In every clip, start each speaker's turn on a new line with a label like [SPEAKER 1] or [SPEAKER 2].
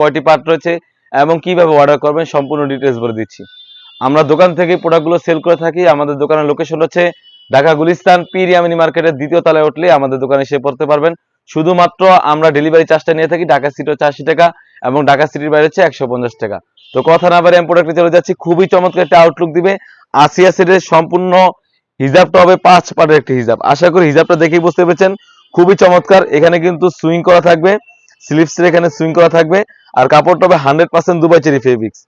[SPEAKER 1] কয়টি পার্ট রয়েছে এবং কিভাবে অর্ডার করবেন সম্পূর্ণ ডিটেলস বলে দিচ্ছি। আমরা দোকান থেকে প্রোডাক্টগুলো সেল করে থাকি। আমাদের দোকানের লোকেশন হচ্ছে ঢাকা গুলিস্তান পীর ইয়ামিনী মার্কেটের 2য় তলায় উঠলে আমাদের দোকানে এসে পড়তে পারবেন। শুধুমাত্র আমরা ডেলিভারি চার্জটা নিয়ে থাকি। ঢাকা সিটি হচ্ছে 80 টাকা এবং ঢাকা সিটির বাইরে হচ্ছে 150 টাকা। তো কথা না বাড়িয়ে আমি প্রোডাক্টে চলে যাচ্ছি। খুবই চমৎকার একটা আউটলুক দিবে। আসিয়া সেটের সম্পূর্ণ হিজাবটা হবে 5 পার্টের একটি হিজাব। আশা করি হিজাবটা দেখেই বুঝতে পেরেছেন, খুবই চমৎকার। এখানে কিন্তু সুইং করা থাকবে, স্লিভসের এখানে সুইং করা থাকবে, আর কাপড়টা হবে 100% দুবাই চেরি ফেব্রিক্স।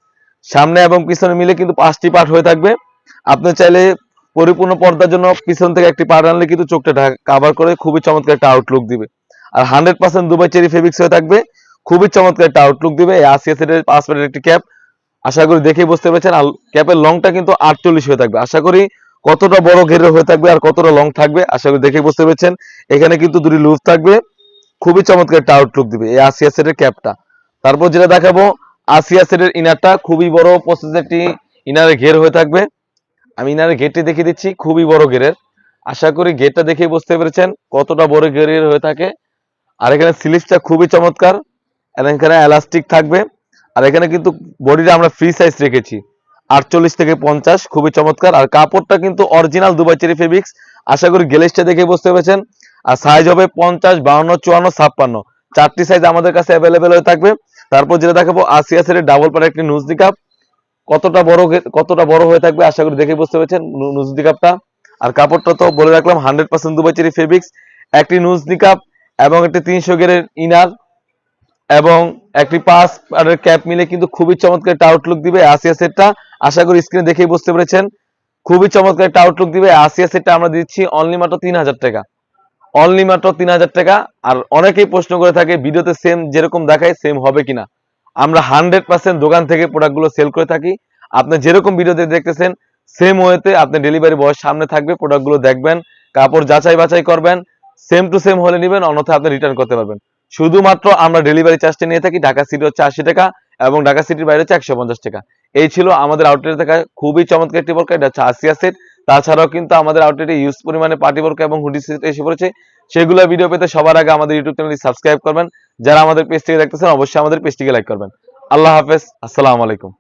[SPEAKER 1] সামনে এবং পিছনে মিলে কিন্তু 5টি পার্ট হয়ে থাকবে। আপনি চাইলে পরিপূর্ণ পর্দার জন্য পিছন থেকে একটি পার্ট আনলে কিন্তু চোখটা কাভার করে খুবই চমৎকার একটা আউটলুক দিবে। আর 100% দুবাই চেরি ফেব্রিক্স হয়ে থাকবে, খুবই চমৎকার একটা আউটলুক দিবে। এই আসিয়া সেটের 5 পার্টের একটি ক্যাপ। আশা করি দেখেই বুঝতে পেরেছেন। আর ক্যাপের লংটা কিন্তু 48 হয়ে থাকবে। আশা করি কতটা বড় ঘেরের হয়ে থাকবে আর কতটা লং থাকবে আশা করি দেখেই বুঝতে পেরেছেন। এখানে কিন্তু দুটি লুপ থাকবে, খুবই চমৎকার একটা আউটলুক দিবে এই আসিয়া সেটের ক্যাপটা। তারপর যেটা দেখাবো, আসিয়া সেটের ইনারটা খুবই বড় প্রসেস একটি ইনারের ঘের হয়ে থাকবে। আমি ইনারের ঘেরটি দেখিয়ে দিচ্ছি, খুবই বড় ঘেরের। আশা করি ঘেরটা দেখেই বুঝতে পেরেছেন কতটা বড় ঘেরের হয়ে থাকে। আর এখানে স্লিভসটা খুবই চমৎকার, এখানে এলাস্টিক থাকবে। আর এখানে কিন্তু বডিটা আমরা ফ্রি সাইজ রেখেছি 48 থেকে 50, খুবই চমৎকার। আর কাপড়টা কিন্তু অরিজিনাল দুবাই চেরি ফেব্রিক্স। আশা করি গ্লেজটা দেখে বুঝতে পেরেছেন। আর সাইজ হবে 50, 52, 54, 56, 4টি সাইজ আমাদের কাছে অ্যাভেলেবেল হয়ে থাকবে। তারপর যেটা দেখাবো, আসিয়া সেটের ডাবল পার একটি নুজ নিকাপ। কতটা বড় হয়ে থাকবে আশা করি দেখে বুঝতে পেরেছেন নুজ নিকাপটা। আর কাপড়টা তো বলে রাখলাম 100% দুবাই চেরি ফেব্রিক্স। একটি নুজ নিকাপ এবং একটি 300 গেরের ইনার এবং একটি 5 পার্টের ক্যাপ মিলে কিন্তু খুবই চমৎকার একটা আউটলুক দিবে আসিয়া সেটটা। আশা করি স্ক্রিনে দেখেই বুঝতে পেরেছেন, খুবই চমৎকার একটা আউটলুক দিবে আসিয়া সেটটা। আমরা দিচ্ছি অনলি মাত্র 3000 টাকা, অনলি মাত্র 3000 টাকা। আর অনেকেই প্রশ্ন করে থাকে ভিডিওতে সেম যেরকম দেখায় সেম হবে কিনা। আমরা 100% দোকান থেকে প্রোডাক্টগুলো সেল করে থাকি। আপনি যেরকম ভিডিওতে দেখতেছেন সেম ওয়েতে আপনি ডেলিভারি বয়ের সামনে থাকবে, প্রোডাক্টগুলো দেখবেন, কাপড় যাচাই বাছাই করবেন, সেম টু সেম হলে নেবেন, অন্যথায় আপনি রিটার্ন করতে পারবেন। শুধুমাত্র আমরা ডেলিভারি চার্জটা নিয়ে থাকি। ঢাকা সিটি হচ্ছে 80 টাকা এবং ঢাকা সিটির বাইরে হচ্ছে 150 টাকা। এই ছিল আমাদের আউটলেটে থাকা খুবই চমৎকার একটি বোরকা, এটা হচ্ছে আসিয়া সেট। তাছাড়াও কিন্তু আমাদের আউটলেটে ইউজ পরিমাণে পার্টি বোরকা এবং হুডি সেট এসে পড়েছে। সেগুলো ভিডিও পেতে সবার আগে আমাদের ইউটিউব চ্যানেলটি সাবস্ক্রাইব করবেন। যারা আমাদের পেজটিকে দেখতেছেন অবশ্যই আমাদের পেজটিকে লাইক করবেন। আল্লাহ হাফেজ, আসসালামু আলাইকুম।